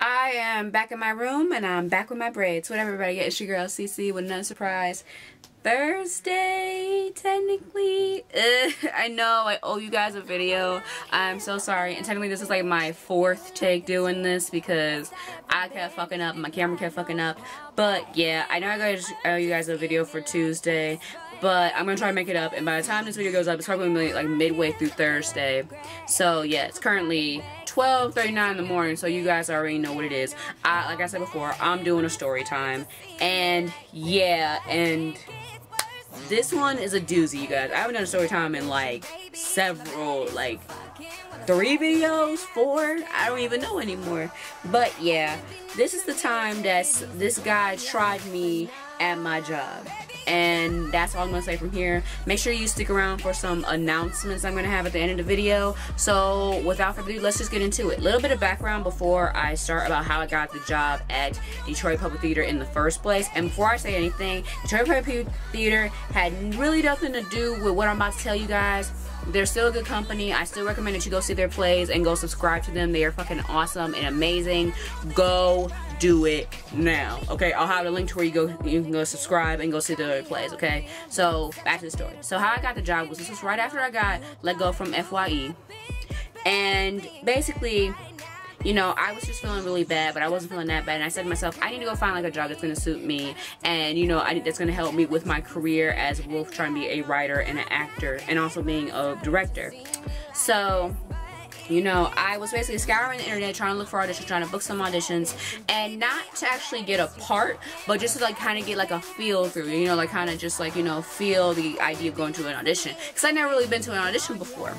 I am back in my room and I'm back with my braids. What up, everybody? It's your girl Cece with another surprise Thursday, technically. I know I owe you guys a video. I'm so sorry. And technically this is like my fourth take doing this because I kept fucking up, my camera kept fucking up. But yeah, I know I owe you guys a video for Tuesday, but I'm gonna try to make it up, and by the time this video goes up, it's probably gonna be like midway through Thursday. So yeah, it's currently 12:39 in the morning, so you guys already know what it is. Like I said before, I'm doing a story time, and yeah, and this one is a doozy, you guys. I haven't done a story time in like several, like 3 videos, 4, I don't even know anymore. But yeah, this is the time that this guy tried me at my job. And that's all I'm going to say from here. Make sure you stick around for some announcements I'm going to have at the end of the video. So without further ado, let's just get into it. A little bit of background before I start about how I got the job at Detroit Public Theater in the first place. And before I say anything, Detroit Public Theater had really nothing to do with what I'm about to tell you guys. They're still a good company. I still recommend that you go see their plays and go subscribe to them. They are fucking awesome and amazing. Go do it now. Okay, I'll have a link to where you can go subscribe and go see their plays. Okay, so back to the story. So how I got the job was, this was right after I got let go from FYE, and basically, you know, I was just feeling really bad, but I wasn't feeling that bad. And I said to myself, I need to go find like a job that's going to suit me. And, you know, that's going to help me with my career as well, trying to be a writer and an actor and also being a director. So, you know, I was basically scouring the internet, trying to look for auditions, trying to book some auditions, and not to actually get a part, but just to like kind of get like a feel through, you know, like kind of just like, you know, feel the idea of going to an audition. Because I'd never really been to an audition before.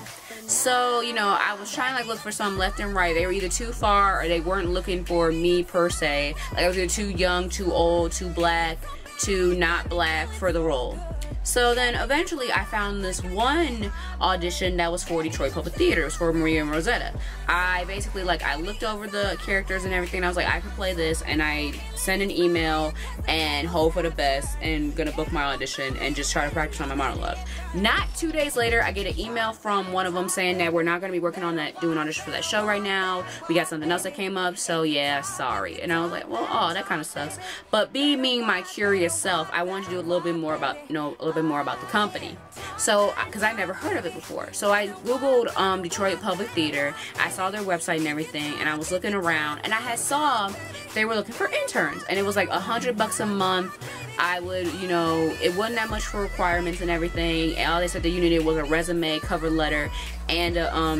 So, you know, I was trying to like look for some left and right. They were either too far or they weren't looking for me per se. Like I was either too young, too old, too black, too not black for the role. So then eventually I found this one audition that was for Detroit Public Theater. It was for Maria and Rosetta. I basically like, I looked over the characters and everything, and I was like, I could play this, and I sent an email and hope for the best and gonna book my audition and just try to practice on my monologue. Not 2 days later, I get an email from one of them saying that we're not gonna be working on that, doing audition for that show right now. We got something else that came up, so yeah, sorry. And I was like, well, oh, that kind of sucks. But being my curious self, I wanted to do a little bit more about, you know, a little bit more about the company. So, because I never heard of it before. So I Googled Detroit Public Theater. I saw their website and everything, and I was looking around, and I had saw they were looking for interns, and it was like $100 a month. I would, you know, it wasn't that much for requirements and everything. And all they said that you needed was a resume, cover letter, and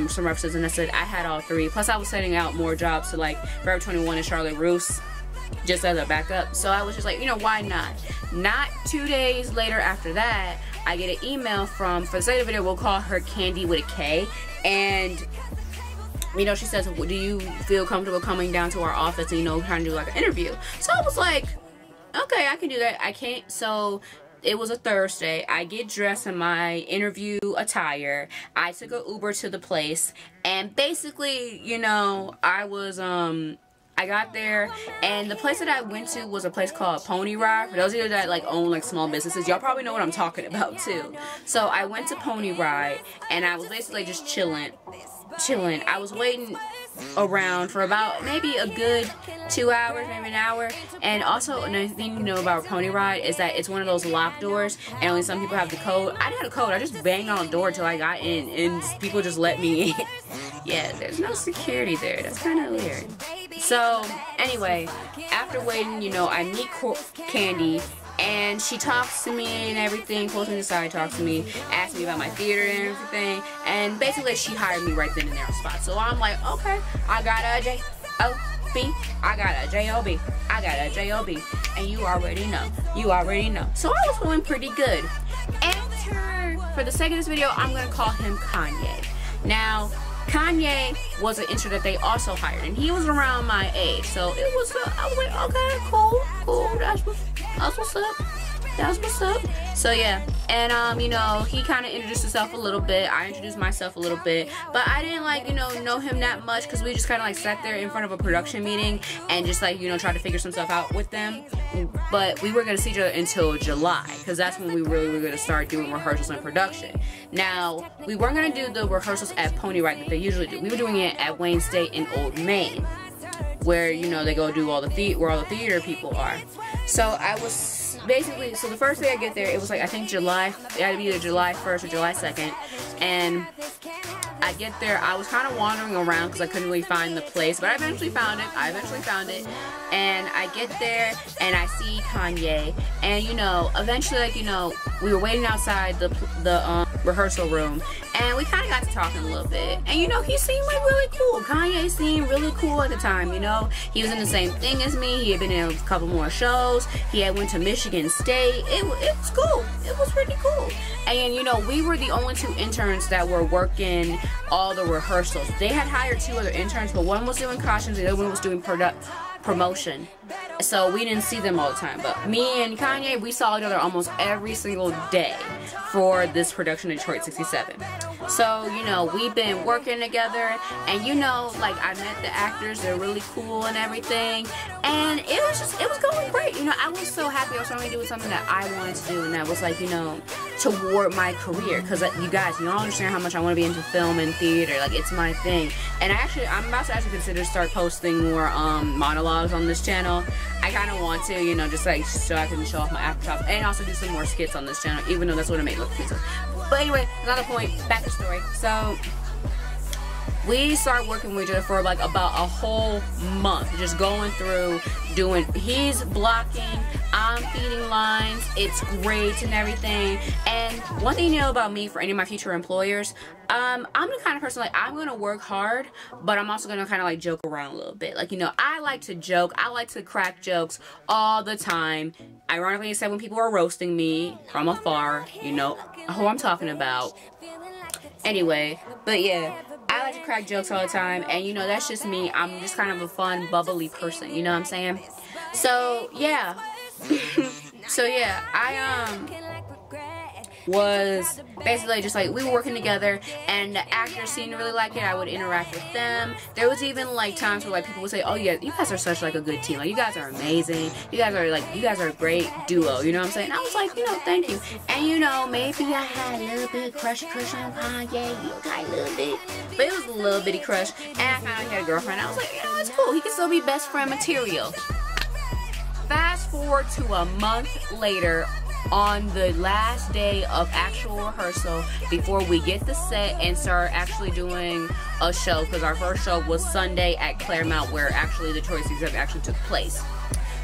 some references. And I said I had all 3. Plus, I was sending out more jobs to like Forever 21 and Charlotte Russe, just as a backup. So I was just like, you know, why not? Not 2 days later after that, I get an email from, for the sake of the video, we'll call her Candy with a K, and you know, she says, well, do you feel comfortable coming down to our office and, you know, trying to do like an interview? So I was like, okay, I can do that. I can't. So it was a Thursday. I get dressed in my interview attire. I took an Uber to the place, and basically, you know, I was I got there, and the place that I went to was a place called Pony Ride. For those of you that like own like small businesses, y'all probably know what I'm talking about too. So I went to Pony Ride, and I was basically just chilling. I was waiting around for about maybe a good 2 hours, maybe an hour. And also another thing you know about Pony Ride is that it's one of those locked doors, and only some people have the code. I didn't have a code. I just banged on the door till I got in, and people just let me in. Yeah, there's no security there. That's kind of weird. So anyway, after waiting, you know, I meet Candy, and she talks to me and everything, pulls me aside, talks to me, asks me about my theater and everything, and basically she hired me right then and there on spot. So I'm like, okay, I got a J-O-B, I got a J-O-B, I got a J-O-B, and you already know. So I was feeling pretty good. Enter, for the sake of this video, I'm going to call him Kanye. Now, Kanye was an intern that they also hired, and he was around my age, so it was, I was like, okay, cool, that's what's up. That's what's up. So yeah, and you know, he kind of introduced himself a little bit. I introduced myself a little bit, but I didn't like, you know him that much, because we just kind of like sat there in front of a production meeting and just like, you know, tried to figure some stuff out with them. But we weren't gonna see each other until July, because that's when we really were gonna start doing rehearsals and production. Now, we weren't gonna do the rehearsals at Pony Ride that they usually do. We were doing it at Wayne State in Old Main. where, you know, they go do all the where all the theater people are. So I was basically, so the first day I get there, it was like, I think July, it had to be either July 1st or July 2nd, and I get there, I was kind of wandering around because I couldn't really find the place, but I eventually found it, and I get there, and I see Kanye, and, you know, eventually, like, you know, we were waiting outside the rehearsal room, and we kind of got to talking a little bit, and, you know, he seemed like really cool. Kanye seemed really cool at the time, you know. He was in the same thing as me. He had been in a couple more shows. He had went to Michigan State. It was cool. It was pretty cool. And, you know, we were the only 2 interns that were working all the rehearsals. They had hired 2 other interns, but one was doing costumes, the other one was doing promotion. So we didn't see them all the time. But me and Kanye, we saw each other almost every single day for this production of Detroit 67. So, you know, we've been working together, and, you know, like, I met the actors. They're really cool and everything, and it was going great. You know, I was so happy I was finally doing something that I wanted to do, and that was, like, you know, toward my career, because you guys, you don't understand how much I want to be into film and theater. Like, it's my thing. And I'm about to actually consider start posting more monologues on this channel. I kind of want to, you know, just like so I can show off my actor stuff, and also do some more skits on this channel, even though that's what I made look pizza. But anyway, another point, back to story. So we started working with each other for like about a whole month, just going through he's blocking, I'm feeding lines, it's great and everything. And one thing you know about me, for any of my future employers, I'm the kind of person, like, I'm gonna work hard, but I'm also gonna kind of like joke around a little bit. Like, you know, I like to joke, I like to crack jokes all the time. Ironically, except when people are roasting me from afar, you know who I'm talking about. Anyway, but yeah, I like to crack jokes all the time, and, you know, that's just me. I'm just kind of a fun, bubbly person, you know what I'm saying? So, yeah. So, yeah, I, was basically just like, we were working together, and the actors seemed to really like it. I would interact with them. There was even like times where like people would say, oh yeah, you guys are such like a good team, like you guys are amazing, you guys are a great duo, you know what I'm saying? I was like, you know, thank you. And, you know, maybe I had a little bit of crush on Kanye, you know, kind of a little bit, but it was a little bitty crush. And I kind of had a girlfriend. I was like, you know, it's cool, he can still be best friend material. Fast forward to a month later, on the last day of actual rehearsal, before we get the set and start actually doing a show, because our first show was Sunday at Claremont, where actually the Detroit 67 actually took place.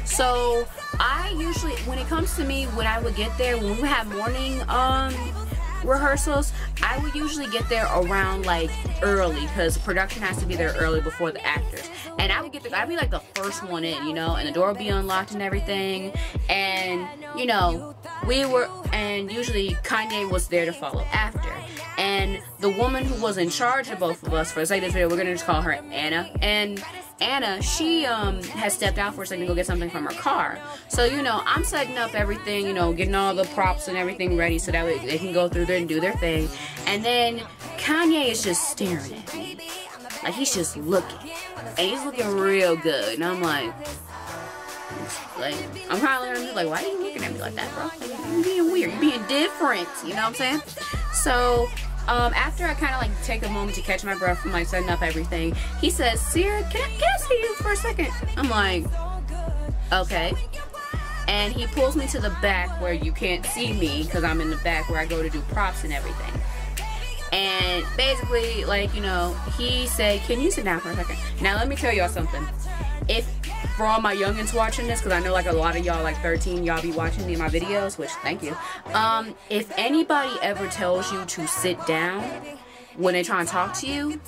So I usually, when it comes to me, when I would get there, when we have morning rehearsals, I would usually get there around like early, because production has to be there early before the actors. And I would get there, I'd be like the first one in, you know, and the door would be unlocked and everything. And, you know, and usually Kanye was there to follow after. And the woman who was in charge of both of us, for the sake of this video, we're gonna just call her Anna. And Anna, she has stepped out for a second to go get something from her car. So, you know, I'm setting up everything, you know, getting all the props and everything ready so that way they can go through there and do their thing. And then Kanye is just staring at me. Like, he's just looking. And he's looking real good. And I'm like, I'm kind of looking at him like, why are you looking at me like that, bro? Like, you're being weird. You're being different. You know what I'm saying? So, after I kind of like take a moment to catch my breath from like setting up everything, he says, Sierra, can I see you for a second? I'm like, okay. And he pulls me to the back where you can't see me, because I'm in the back where I go to do props and everything. And basically, like, you know, he said, can you sit down for a second? Now, let me tell y'all something. For all my youngins watching this, because I know like a lot of y'all, like 13, y'all be watching me in my videos, which, thank you. If anybody ever tells you to sit down when they try and talk to you,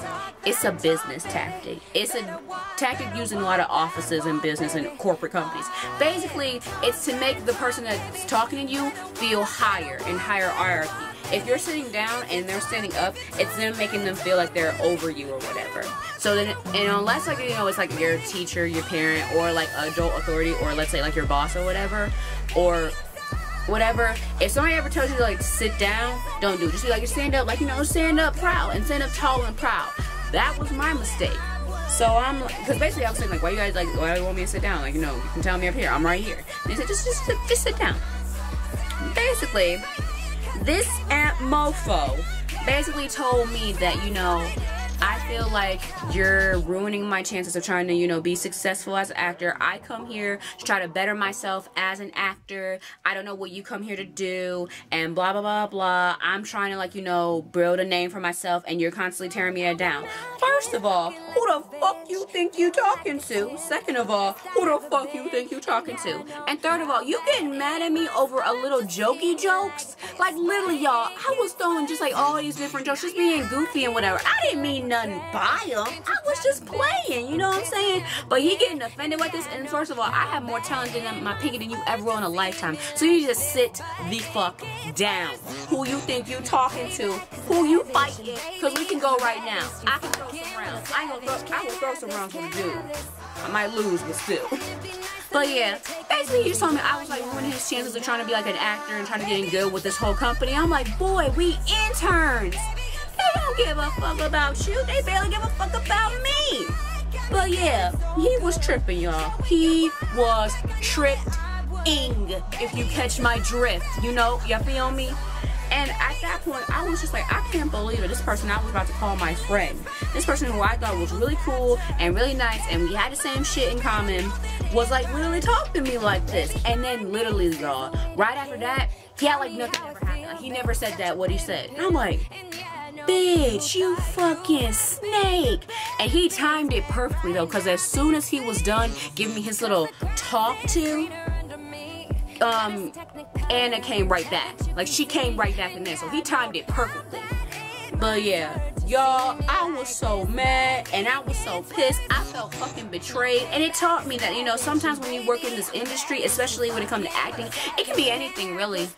it's a business tactic. It's a tactic used in a lot of offices and business and corporate companies. Basically, it's to make the person that's talking to you feel higher in higher hierarchy. If you're sitting down and they're standing up, it's them making them feel like they're over you or whatever. So then, and unless like, you know, it's like your teacher, your parent, or like adult authority, or let's say like your boss or whatever, if somebody ever tells you to like sit down, don't do it. Just be like, you stand up, like, you know, stand up proud and stand up tall and proud. That was my mistake. So I'm like, because basically I was saying like, why you guys like, why do you want me to sit down? Like, you know, you can tell me up here, I'm right here. And he said, just sit down. Basically, this Aunt Mofo basically told me that, you know, I feel like you're ruining my chances of trying to, you know, be successful as an actor. I come here to try to better myself as an actor. I don't know what you come here to do, and blah, blah, blah, blah. I'm trying to, like, you know, build a name for myself, and you're constantly tearing me down. First of all, who the fuck you think you talking to? Second of all, who the fuck you think you talking to? And third of all, you getting mad at me over a little jokey jokes? Like, literally, y'all, I was throwing just like all these different jokes, just being goofy and whatever. I didn't mean nothing by them. I was just playing, you know what I'm saying? But he getting offended with this, and first of all, I have more talent in my pinky than you ever will in a lifetime. So you just sit the fuck down. Who you think you talking to? Who you fighting? Because we can go right now. I can throw some rounds. I will throw some rounds with a dude. I might lose, but still. But yeah, basically he just told me I was like ruining his chances of trying to be like an actor and trying to get in good with this whole company. I'm like, boy, we interns. They don't give a fuck about you. They barely give a fuck about me. But yeah, he was tripping, y'all. He was tripping, if you catch my drift. You know, you feel me? And at that point, I was just like, I can't believe it. This person I was about to call my friend, this person who I thought was really cool and really nice, and we had the same shit in common, was like literally talking to me like this. And then literally, y'all, right after that, he had like nothing ever happened. Like, he never said that, what he said. And I'm like, bitch, you fucking snake. And he timed it perfectly though, because as soon as he was done giving me his little talk to, Anna came right back. Like, she came right back in there, so he timed it perfectly. But yeah, y'all, I was so mad and I was so pissed. I felt fucking betrayed, and it taught me that, you know, sometimes when you work in this industry, especially when it comes to acting, it can be anything really.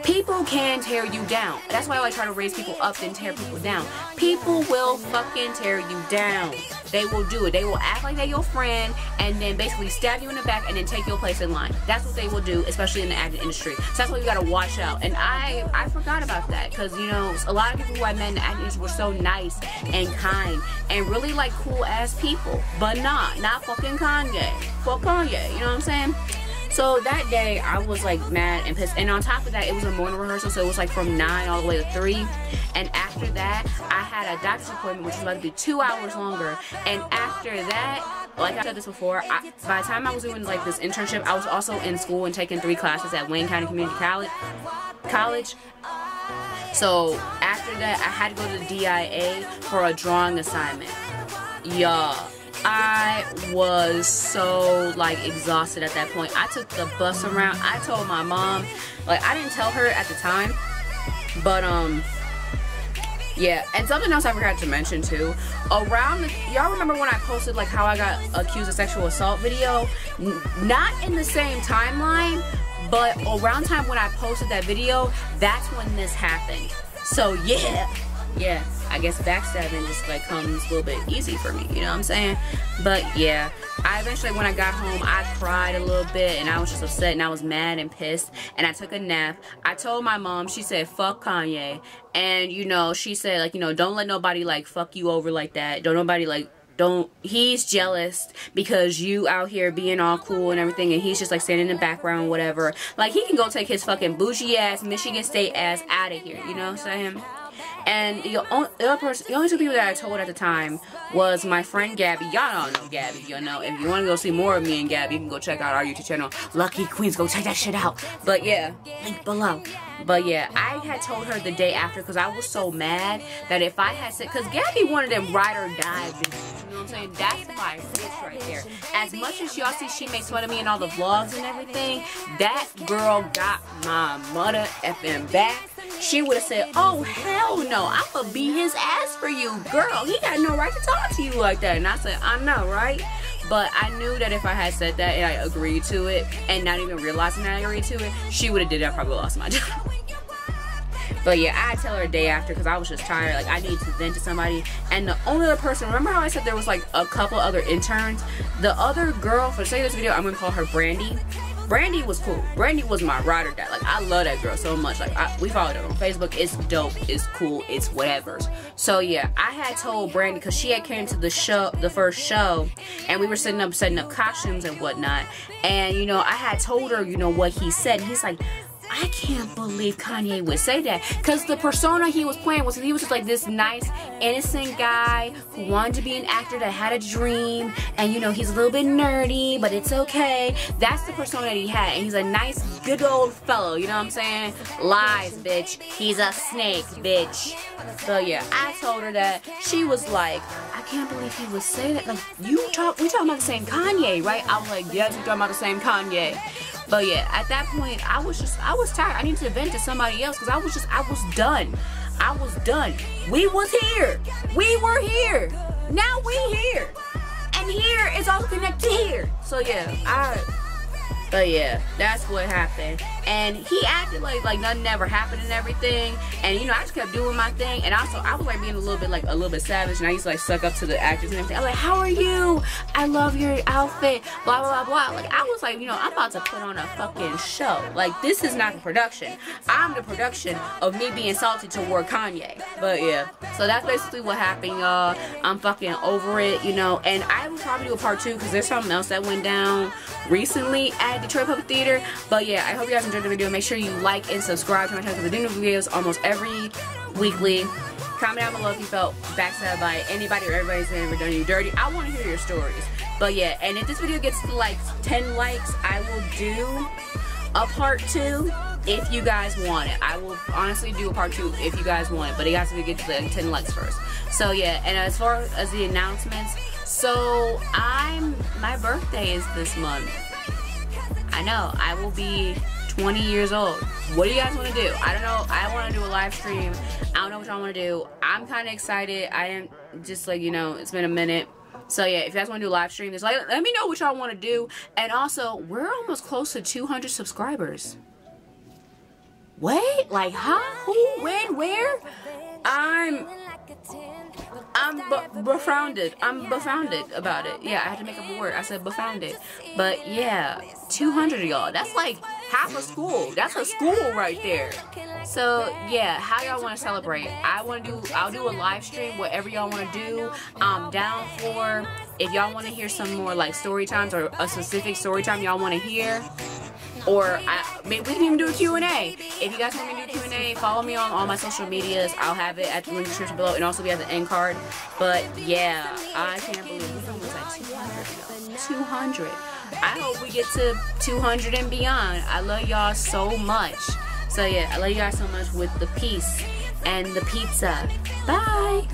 People can tear you down. That's why I try to raise people up and tear people down. People will fucking tear you down. They will do it. They will act like they're your friend and then basically stab you in the back and then take your place in line. That's what they will do, especially in the acting industry. So that's why you gotta watch out. And I forgot about that, because, you know, a lot of people who I met in the acting industry were so nice and kind and really like cool ass people, but not fucking Kanye. Fuck Kanye, you know what I'm saying? So that day I was like mad and pissed, and on top of that, it was a morning rehearsal, so it was like from 9 all the way to 3. And after that, I had a doctor's appointment, which was about to be 2 hours longer. And after that, like I said this before, by the time I was doing like this internship, I was also in school and taking 3 classes at Wayne County Community College. So after that, I had to go to the DIA for a drawing assignment. Y'all, I was so like exhausted at that point. I took the bus around. I told my mom, like, I didn't tell her at the time, but yeah. And something else I forgot to mention too, around y'all remember when I posted like how I got accused of sexual assault video? Not in the same timeline, but around time when I posted that video, that's when this happened. So yeah, I guess backstabbing just like comes a little bit easy for me, you know what I'm saying? But yeah, I eventually, when I got home, I cried a little bit and I was just upset and I was mad and pissed, and I took a nap. I told my mom, she said fuck Kanye, and you know, she said like, you know, don't let nobody like fuck you over like that. He's jealous because you out here being all cool and everything, and he's just like standing in the background, whatever. Like, he can go take his fucking bougie ass, Michigan State ass out of here, you know what I'm saying? And the only 2 people that I told at the time was my friend Gabby. Y'all don't know Gabby, you know. If you want to go see more of me and Gabby, you can go check out our YouTube channel, Lucky Queens. Go check that shit out. But yeah, link below. But yeah, I had told her the day after because I was so mad that if I had said, because Gabby wanted them ride or die videos, you know what I'm saying? That's my bitch right there. As much as y'all see she makes fun of me in all the vlogs and everything, that girl got my mother effing back. She would have said, oh hell no, I'ma beat his ass for you, girl. He got no right to talk to you like that. And I said, I know, right? But I knew that if I had said that and I agreed to it, and not even realizing that I agreed to it, she would have did it. I probably lost my job. But yeah, I had to tell her a day after because I was just tired. Like, I needed to vent to somebody. And the only other person, remember how I said there was like a couple other interns? The other girl, for the sake of this video, I'm gonna call her Brandy. Brandy was cool. Brandy was my ride or die. Like, I love that girl so much. Like, we followed her on Facebook. It's dope. It's cool. It's whatever. So yeah, I had told Brandy because she had came to the show, the first show, and we were setting up costumes and whatnot. And you know, I had told her, you know, what he said. And he's like, I can't believe Kanye would say that. Because the persona he was playing was, he was just like this nice, innocent guy who wanted to be an actor that had a dream. And you know, he's a little bit nerdy, but it's okay. That's the persona that he had. And he's a nice, good old fellow, you know what I'm saying? Lies, bitch. He's a snake, bitch. So yeah, I told her that. She was like, I can't believe he would say that. Like, we talking about the same Kanye, right? I was like, yes, we talking about the same Kanye. But yeah, at that point, I was tired. I needed to vent to somebody else because I was done. I was done. We was here. We were here. Now we here. And here is also connected to here. So yeah, but yeah, that's what happened. And he acted like nothing ever happened and everything. And you know, I just kept doing my thing. And also, I was like being a little bit savage. And I used to like suck up to the actors and everything. I was like, how are you? I love your outfit. Blah, blah, blah, blah. Like, I was like, you know, I'm about to put on a fucking show. Like, this is not the production. I'm the production of me being salty toward Kanye. But yeah, so that's basically what happened, y'all. I'm fucking over it, you know. And I will probably do a part 2 because there's something else that went down recently at Detroit Public Theater. But yeah, I hope you guys enjoyed the video. Make sure you like and subscribe to my channel because I do new videos almost every weekly. Comment down below if you felt backstabbed by anybody or everybody's ever done you dirty. I want to hear your stories. But yeah, and if this video gets to like 10 likes, I will do a part 2 if you guys want it. I will honestly do a part 2 if you guys want it, but it has to get to the 10 likes first. So yeah, and as far as the announcements, so my birthday is this month. I know, I will be 20 years old. What do you guys want to do? I don't know. I want to do a live stream. I don't know what y'all want to do. I'm kind of excited. I am just like, you know, it's been a minute. So yeah, if you guys want to do a live stream, just like, let me know what y'all want to do. And also, we're almost close to 200 subscribers. Wait, like, huh? Who? When? Where? I'm befounded. I'm befounded about it. Yeah, I had to make up a word. I said befounded. But yeah, 200 of y'all. That's like half a school. That's a school right there. So yeah, how y'all want to celebrate? I'll do a live stream, whatever y'all want to do. I'm down for, if y'all want to hear some more like story times or a specific story time y'all want to hear. Or we can even do a Q&A. If you guys want me to do Q&A, follow me on all my social medias. I'll have it at the link description below and also be at the end card. But yeah, I can't believe we're almost at 200, y'all. 200. I hope we get to 200 and beyond. I love y'all so much. So yeah, I love you guys so much with the peace and the pizza. Bye.